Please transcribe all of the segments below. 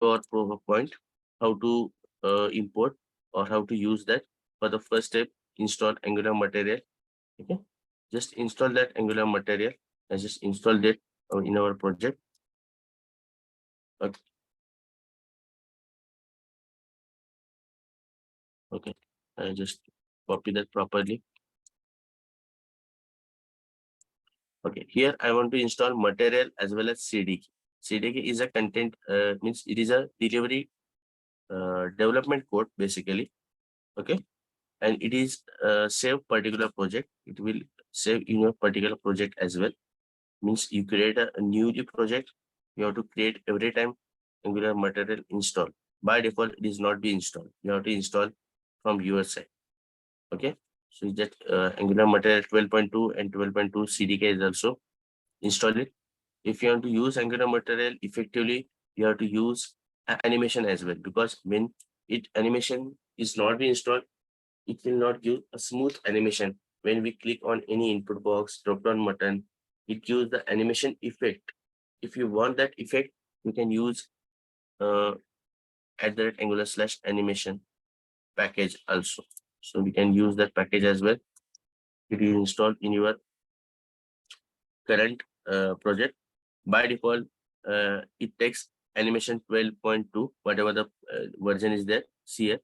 PowerPoint, how to import or how to use that. For the first step, install Angular material. Okay, just install that Angular material. I just installed it in our project. Okay. Okay, I just copy that properly. Okay, here I want to install material as well as CDK. CDK is a content, means it is a delivery development code basically. Okay, and it is save particular project. It will save in your particular project as well. Means you create a newly project, you have to create every time Angular material install. By default, it is not be installed. You have to install from your side. Okay, so that Angular material 12.2 and 12.2 CDK is also install it. If you want to use Angular material effectively, you have to use animation as well, because when animation is not be installed, it will not give a smooth animation. When we click on any input box, drop down button, it gives the animation effect. If you want that effect, you can use @Angular/animation package also. So we can use that package as well. It is installed in your current project. By default, it takes animation 12.2, whatever the version is there. See here,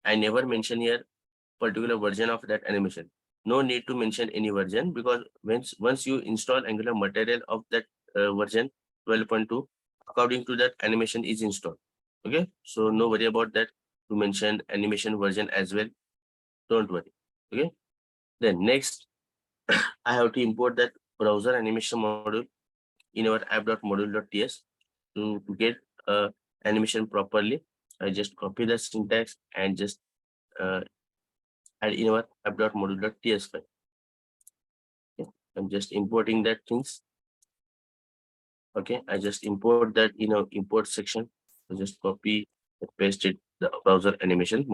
I never mention here particular version of that animation. No need to mention any version, because once you install Angular material of that version 12.2, according to that animation is installed. Okay, so no worry about that to mention animation version as well. Don't worry. Okay, then next I have to import that browser animation module in our app.module.ts to get animation properly. I just copy the syntax and just add in our app.module.ts file. Okay. I'm just importing that things. Okay, I just import that in our import section. I just copy and paste it the browser animation module.